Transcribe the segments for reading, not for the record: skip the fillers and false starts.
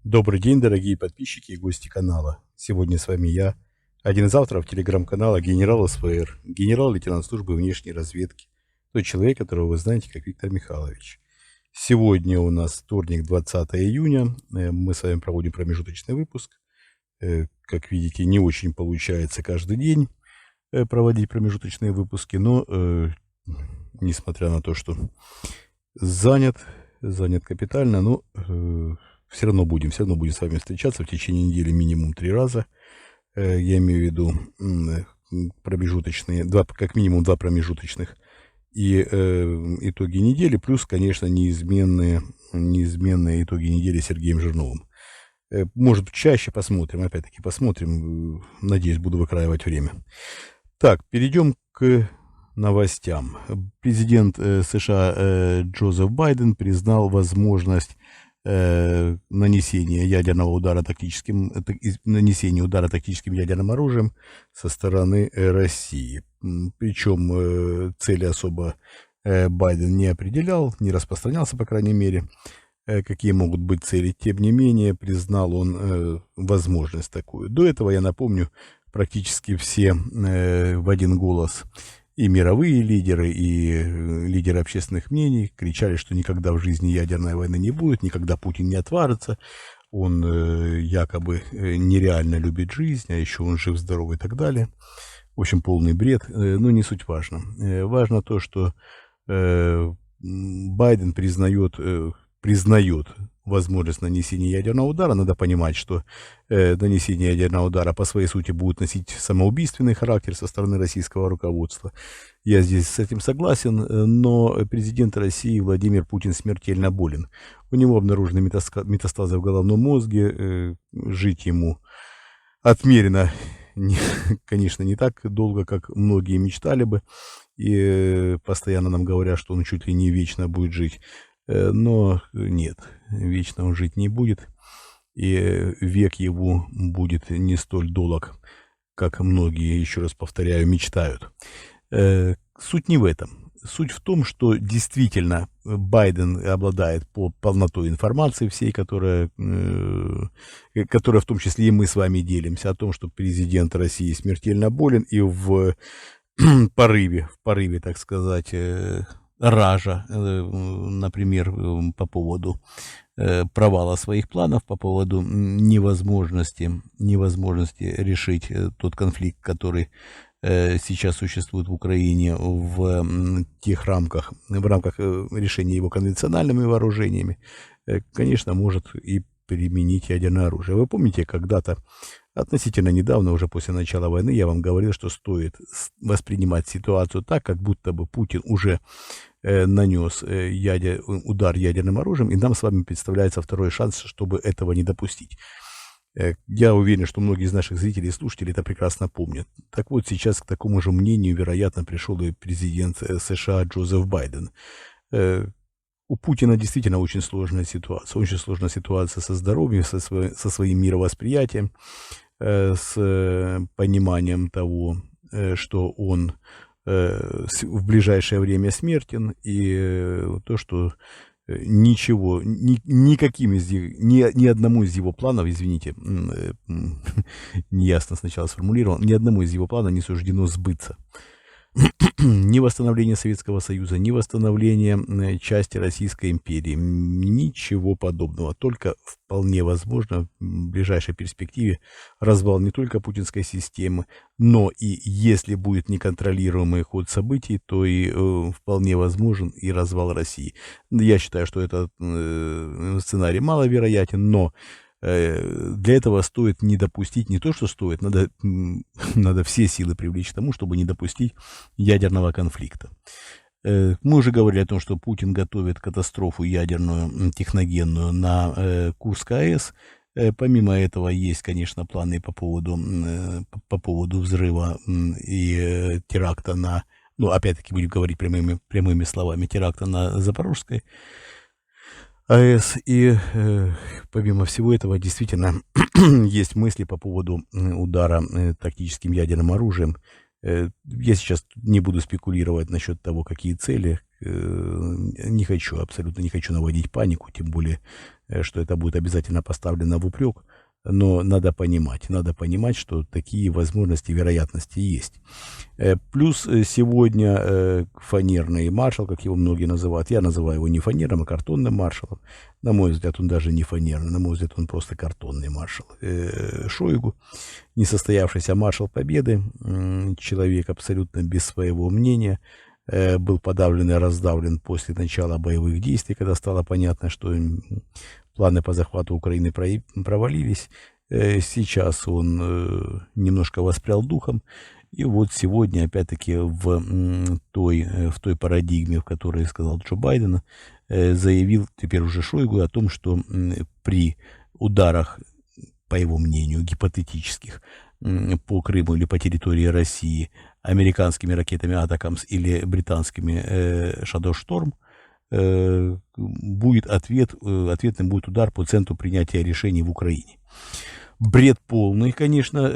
Добрый день, дорогие подписчики и гости канала. Сегодня с вами я, один из авторов телеграм-канала генерал СВР, генерал-лейтенант службы внешней разведки, тот человек, которого вы знаете как Виктор Михайлович. Сегодня у нас вторник, 20 июня, мы с вами проводим промежуточный выпуск. Как видите, не очень получается каждый день проводить промежуточные выпуски, но несмотря на то, что занят капитально, но все равно будем с вами встречаться в течение недели минимум 3 раза. Я имею в виду промежуточные, как минимум 2 промежуточных и итоги недели, плюс, конечно, неизменные итоги недели с Сергеем Жирновым. Может, чаще посмотрим, опять-таки посмотрим. Надеюсь, буду выкраивать время. Так, перейдем к новостям. Президент США Джозеф Байден признал возможность нанесения удара тактическим ядерным оружием со стороны России. Причем цели особо Байден не определял, не распространялся, по крайней мере, какие могут быть цели. Тем не менее, признал он возможность такую. До этого, я напомню, практически все в один голос, и мировые лидеры, и лидеры общественных мнений кричали, что никогда в жизни ядерной войны не будет, никогда Путин не отважится, он якобы нереально любит жизнь, а еще он жив, здоров и так далее. В общем, полный бред, но не суть важно. Важно то, что Байден признает возможность нанесения ядерного удара. Надо понимать, что нанесение ядерного удара по своей сути будет носить самоубийственный характер со стороны российского руководства. Я здесь с этим согласен, но президент России Владимир Путин смертельно болен. У него обнаружены метастазы в головном мозге, жить ему отмерено, конечно, не так долго, как многие мечтали бы, и постоянно нам говорят, что он чуть ли не вечно будет жить. Но нет, вечно он жить не будет, и век его будет не столь долг, как многие, еще раз повторяю, мечтают. Суть не в этом. Суть в том, что действительно Байден обладает полнотой информации всей, которая в том числе и мы с вами делимся, о том, что президент России смертельно болен, и в порыве, так сказать, ража, например, по поводу провала своих планов, по поводу невозможности решить тот конфликт, который сейчас существует в Украине в рамках решения его конвенциональными вооружениями, конечно, может и применить ядерное оружие. Вы помните, когда-то, относительно недавно, уже после начала войны, я вам говорил, что стоит воспринимать ситуацию так, как будто бы Путин уже нанес удар ядерным оружием, и нам с вами представляется второй шанс, чтобы этого не допустить. Я уверен, что многие из наших зрителей и слушателей это прекрасно помнят. Так вот, сейчас к такому же мнению, вероятно, пришел и президент США Джозеф Байден. У Путина действительно очень сложная ситуация со здоровьем, со своим мировосприятием, с пониманием того, что он в ближайшее время смертен, и то, что ни одному из его планов, извините, неясно сначала сформулировал, ни одному из его планов не суждено сбыться. Ни восстановление Советского Союза, ни восстановление части Российской империи, ничего подобного. Только вполне возможно в ближайшей перспективе развал не только путинской системы, но и если будет неконтролируемый ход событий, то и вполне возможен и развал России. Я считаю, что этот сценарий маловероятен, но для этого стоит не допустить, не то что стоит, надо все силы привлечь к тому, чтобы не допустить ядерного конфликта. Мы уже говорили о том, что Путин готовит катастрофу ядерную, техногенную на Курской АЭС. Помимо этого есть, конечно, планы по поводу взрыва и теракта опять-таки будем говорить прямыми словами, теракта на Запорожской АЭС. И помимо всего этого, действительно, есть мысли по поводу удара тактическим ядерным оружием. Я сейчас не буду спекулировать насчет того, какие цели, не хочу, абсолютно не хочу наводить панику, тем более, что это будет обязательно поставлено в упрек. Но надо понимать, что такие возможности, вероятности есть. Плюс сегодня фанерный маршал, как его многие называют, я называю его не фанерным, а картонным маршалом. На мой взгляд, он даже не фанерный, на мой взгляд, он просто картонный маршал. Шойгу, несостоявшийся маршал Победы, человек абсолютно без своего мнения, был подавлен и раздавлен после начала боевых действий, когда стало понятно, что планы по захвату Украины провалились. Сейчас он немножко воспрял духом. И вот сегодня, опять-таки, в той парадигме, в которой сказал Джо Байден, заявил теперь уже Шойгу о том, что при ударах, по его мнению, гипотетических, по Крыму или по территории России американскими ракетами «Атакамс» или британскими «Shadow Storm», будет ответным будет удар по центру принятия решений в Украине. Бред полный, конечно,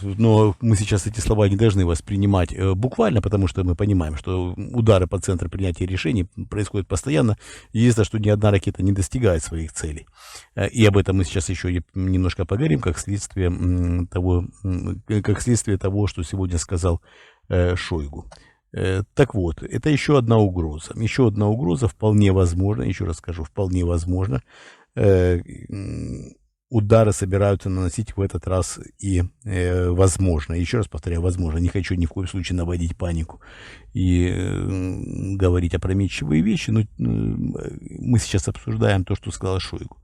но мы сейчас эти слова не должны воспринимать буквально, потому что мы понимаем, что удары по центру принятия решений происходят постоянно. Единственное, что ни одна ракета не достигает своих целей. И об этом мы сейчас еще немножко поговорим, как следствие того, что сегодня сказал Шойгу. Так вот, это еще одна угроза. Еще одна угроза, вполне возможно, еще раз скажу, вполне возможно, удары собираются наносить в этот раз и возможно, еще раз повторяю, возможно, не хочу ни в коем случае наводить панику и говорить опрометчивые вещи, но мы сейчас обсуждаем то, что сказал Шойгу.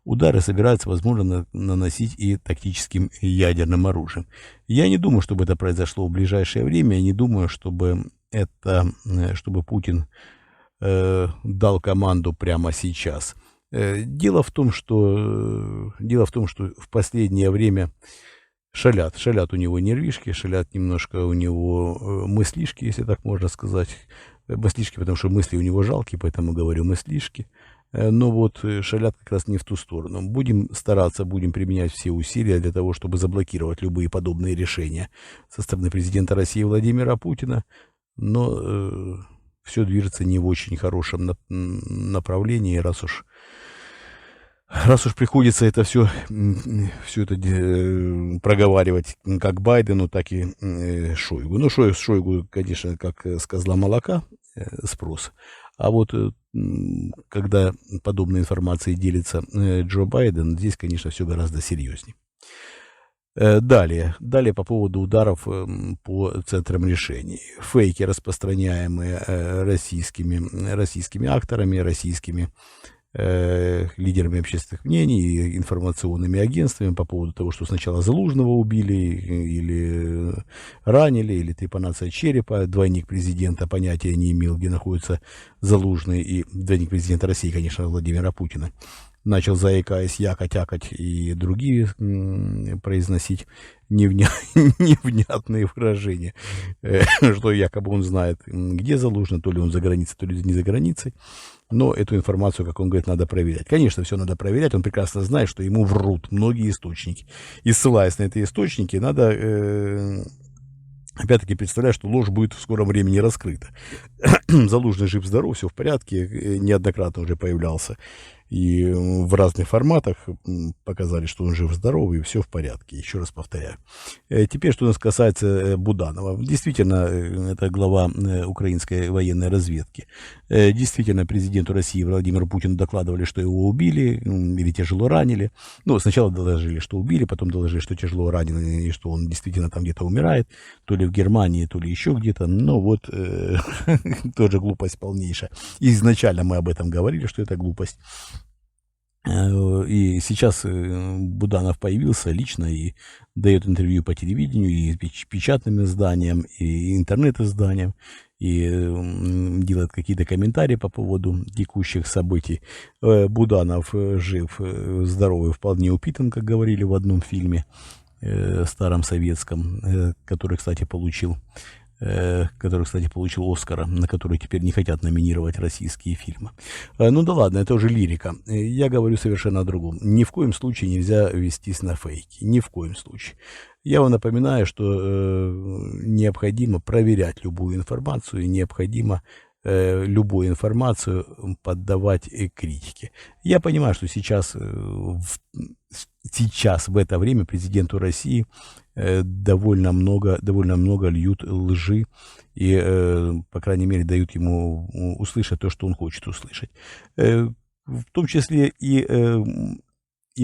Удары собираются, возможно, наносить и тактическим ядерным оружием. Я не думаю, чтобы это произошло в ближайшее время. Я не думаю, чтобы Путин дал команду прямо сейчас. Дело в том, что в последнее время шалят у него нервишки, шалят немножко у него мыслишки, если так можно сказать. Мыслишки, потому что мысли у него жалкие, поэтому говорю мыслишки. Но вот шалят как раз не в ту сторону. Будем стараться, будем применять все усилия для того, чтобы заблокировать любые подобные решения со стороны президента России Владимира Путина. Но все движется не в очень хорошем направлении, раз уж приходится это все это проговаривать как Байдену, так и Шойгу. Ну, Шойгу, конечно, как с козла молока спрос. А вот когда подобной информацией делится Джо Байден, здесь, конечно, все гораздо серьезнее. Далее по поводу ударов по центрам решений. Фейки, распространяемые российскими акторами, российскими лидерами общественных мнений и информационными агентствами по поводу того, что сначала Залужного убили или ранили, или трепанация черепа. Двойник президента понятия не имел, где находится Залужный, и двойник президента России, конечно, Владимира Путина. Начал, заикаясь, якать и другие произносить невнятные выражения, что якобы он знает, где Залужный, то ли он за границей, то ли не за границей. Но эту информацию, как он говорит, надо проверять. Конечно, все надо проверять. Он прекрасно знает, что ему врут многие источники. И ссылаясь на эти источники, надо опять-таки представлять, что ложь будет в скором времени раскрыта. Залужный жив-здоров, все в порядке, неоднократно уже появлялся. И в разных форматах показали, что он жив-здоров, и все в порядке. Еще раз повторяю. Теперь, что нас касается Буданова. Действительно, это глава украинской военной разведки. Действительно, президенту России Владимиру Путину докладывали, что его убили или тяжело ранили. Ну, сначала доложили, что убили, потом доложили, что тяжело ранены, и что он действительно там где-то умирает. То ли в Германии, то ли еще где-то. Но вот тоже глупость полнейшая. Изначально мы об этом говорили, что это глупость. И сейчас Буданов появился лично и дает интервью по телевидению, и печатным изданиям, и интернет-изданиям, и делает какие-то комментарии по поводу текущих событий. Буданов жив, здоровый, вполне упитан, как говорили в одном фильме старом советском, который, кстати, получил Оскара, на который теперь не хотят номинировать российские фильмы. Ну да ладно, это уже лирика. Я говорю совершенно о другом. Ни в коем случае нельзя вестись на фейки. Ни в коем случае. Я вам напоминаю, что необходимо проверять любую информацию, и необходимо любую информацию поддавать критике. Я понимаю, что сейчас, сейчас в это время президенту России довольно много льют лжи и, по крайней мере, дают ему услышать то, что он хочет услышать. В том числе и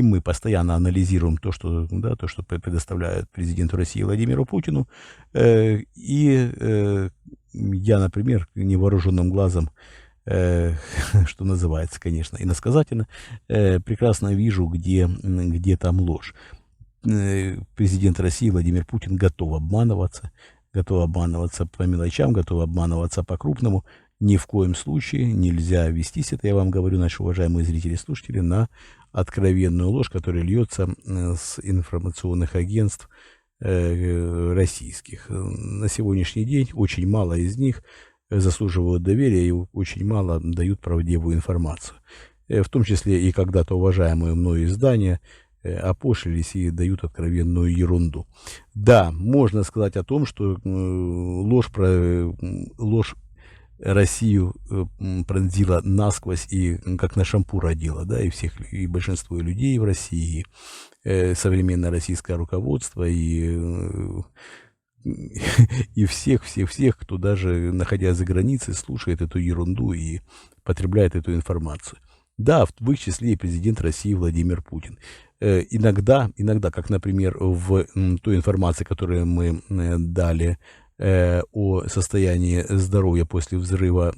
мы постоянно анализируем то, что, да, то, что предоставляет президенту России Владимиру Путину. Я, например, невооруженным глазом, что называется, конечно, иносказательно, прекрасно вижу, где там ложь. Президент России Владимир Путин готов обманываться по мелочам, готов обманываться по-крупному. Ни в коем случае нельзя вестись, это я вам говорю, наши уважаемые зрители и слушатели, на откровенную ложь, которая льется с информационных агентств российских. На сегодняшний день очень мало из них заслуживают доверия и очень мало дают правдивую информацию. В том числе и когда-то уважаемые мною издания опошлились и дают откровенную ерунду. Да, можно сказать о том, что ложь Россию пронзила насквозь и как на шампур одела, да, и большинство людей в России, современное российское руководство, и всех, кто даже находясь за границей, слушает эту ерунду и потребляет эту информацию. Да, в их числе и президент России Владимир Путин. Иногда, как, например, в той информации, которую мы дали о состоянии здоровья после взрыва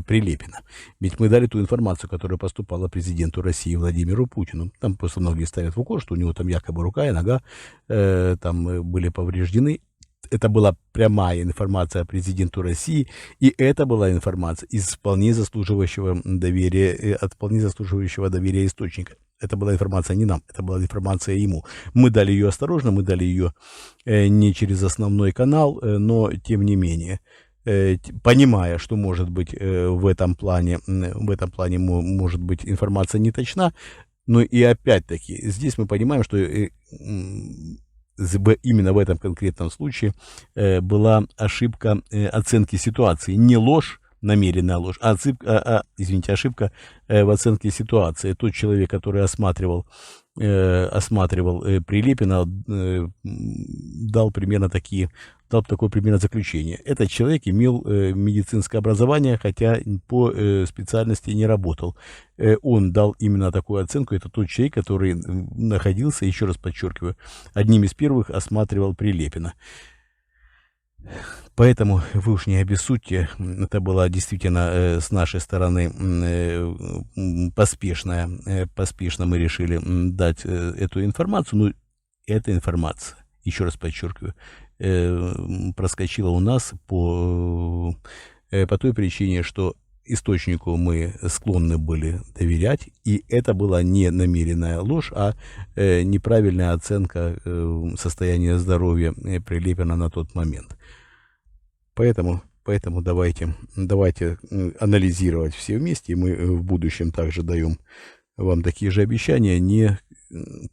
Прилепина. Ведь мы дали ту информацию, которая поступала президенту России Владимиру Путину. Там просто многие ставят в укор, что у него там якобы рука и нога там были повреждены. Это была прямая информация президенту России, и это была информация из вполне заслуживающего доверия, от вполне заслуживающего доверия источника. Это была информация не нам, это была информация ему. Мы дали ее осторожно, мы дали ее не через основной канал, но тем не менее, понимая, что может быть в этом плане может быть информация не точна, но и опять-таки здесь мы понимаем, что именно в этом конкретном случае была ошибка оценки ситуации, не ложь, намеренная ложь, ошибка в оценке ситуации. Тот человек, который осматривал Прилепина, дал такое примерно заключение. Этот человек имел медицинское образование, хотя по специальности не работал. Он дал именно такую оценку. Это тот человек, который находился, еще раз подчеркиваю, одним из первых осматривал Прилепина. Поэтому вы уж не обессудьте, это была действительно с нашей стороны поспешно мы решили дать эту информацию, но эта информация, еще раз подчеркиваю, проскочила у нас по той причине, что источнику мы склонны были доверять, и это была не намеренная ложь, а неправильная оценка состояния здоровья Прилепина на тот момент. Поэтому давайте анализировать все вместе, и мы в будущем также даем вам такие же обещания, не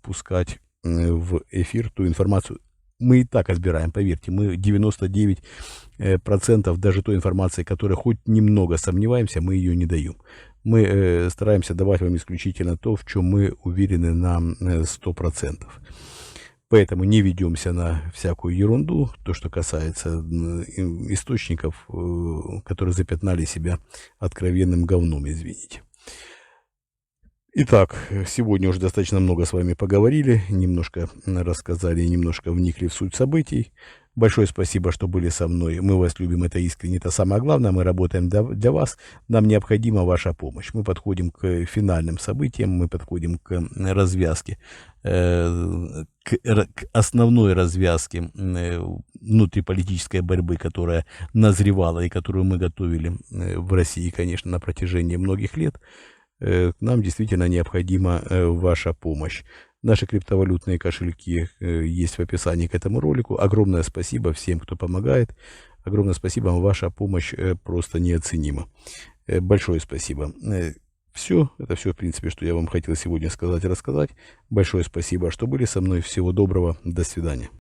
пускать в эфир ту информацию. Мы и так разбираем, поверьте, мы 99% даже той информации, которой хоть немного сомневаемся, мы ее не даем. Мы стараемся давать вам исключительно то, в чем мы уверены на 100%. Поэтому не ведемся на всякую ерунду, то, что касается источников, которые запятнали себя откровенным говном, извините. Итак, сегодня уже достаточно много с вами поговорили, немножко рассказали, немножко вникли в суть событий. Большое спасибо, что были со мной. Мы вас любим, это искренне, это самое главное. Мы работаем для вас. Нам необходима ваша помощь. Мы подходим к финальным событиям, мы подходим к развязке, к основной развязке внутриполитической борьбы, которая назревала и которую мы готовили в России, конечно, на протяжении многих лет. Нам действительно необходима ваша помощь. Наши криптовалютные кошельки есть в описании к этому ролику. Огромное спасибо всем, кто помогает. Огромное спасибо вам, ваша помощь просто неоценима. Большое спасибо. Это все, в принципе, что я вам хотел сегодня сказать и рассказать. Большое спасибо, что были со мной. Всего доброго. До свидания.